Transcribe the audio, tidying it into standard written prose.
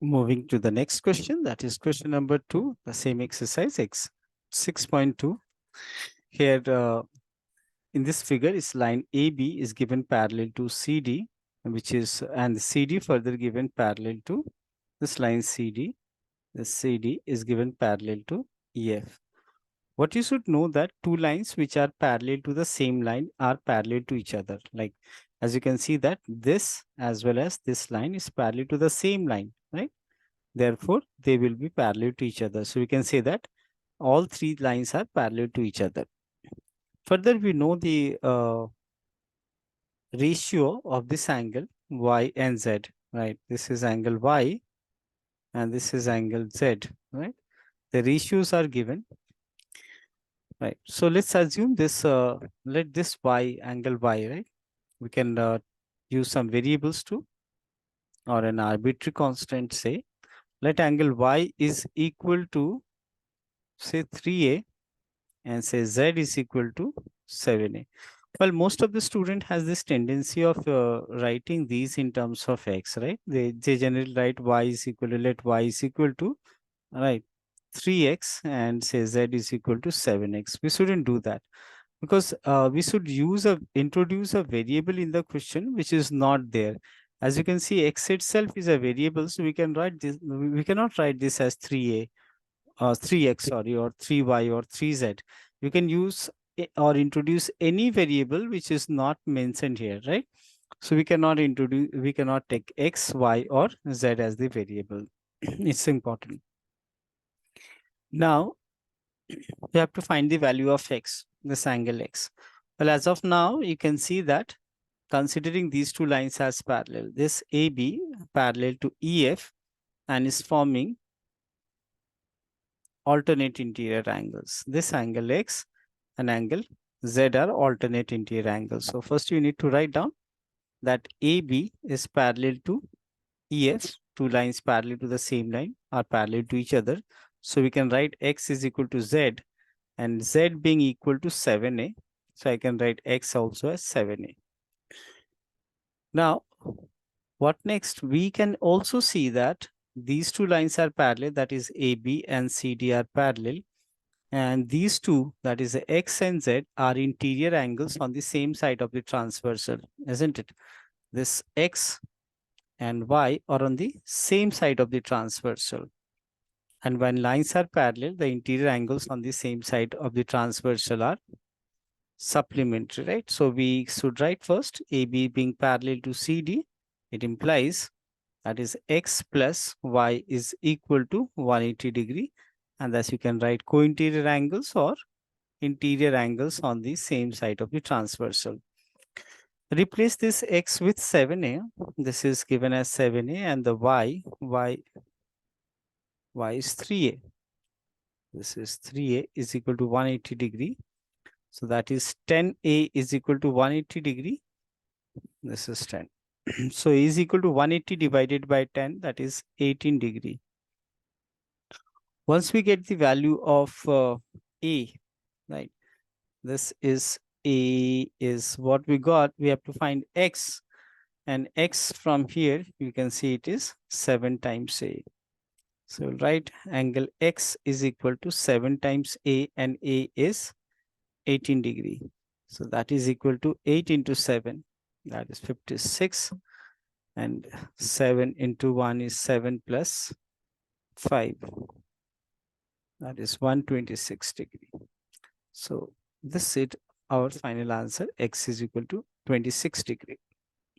Moving to the next question, that is question number 2, the same exercise X 6.2. Here in this figure is line AB is given parallel to CD, which is, and CD further given parallel to this line CD. The CD is given parallel to EF. What you should know that two lines which are parallel to the same line are parallel to each other. Like as you can see that this as well as this line is parallel to the same line, right? Therefore, they will be parallel to each other. So we can say that all three lines are parallel to each other. Further, we know the ratio of this angle y and z, right? This is angle y and this is angle z, right? The ratios are given, right? So let's assume this, let this y angle y, right? We can use some variables too, or an arbitrary constant, say, let angle y is equal to say 3a and say z is equal to 7a. Well, most of the student has this tendency of writing these in terms of x, right? They generally write y is equal to, let y is equal to, right, 3x and say z is equal to 7x. We shouldn't do that because we should introduce a variable in the question which is not there. As you can see, x itself is a variable, so we can write this. We cannot write this as 3a 3x, sorry, or 3y or 3z. You can use or introduce any variable which is not mentioned here, right? So we cannot take x, y, or z as the variable. It's important. Now we have to find the value of x, this angle x. Well, as of now, you can see that considering these two lines as parallel, this AB parallel to EF and is forming alternate interior angles. This angle x and angle z are alternate interior angles. So first you need to write down that AB is parallel to EF. Two lines parallel to the same line are parallel to each other. So we can write x is equal to z and z being equal to 7a. So I can write x also as 7a. Now, what next? We can also see that these two lines are parallel, that is AB and CD are parallel. And these two, that is the x and z, are interior angles on the same side of the transversal, isn't it? This x and y are on the same side of the transversal. And when lines are parallel, the interior angles on the same side of the transversal are supplementary, right? So we should write first AB being parallel to CD. It implies that is x plus y is equal to 180 degree. And thus you can write co-interior angles or interior angles on the same side of the transversal. Replace this x with 7a. This is given as 7a and the y is 3a. This is 3a is equal to 180 degree. So that is 10a is equal to 180 degree. This is 10. So a is equal to 180 divided by 10, that is 18 degree. Once we get the value of a, right, this is a is what we got. We have to find x, and x from here you can see it is 7 times a. So right, angle x is equal to 7 times a, and a is 18 degree. So that is equal to 8 into 7, that is 56, and 7 into 1 is 7 plus 5, that is 126 degree. So this is our final answer, x is equal to 26 degree.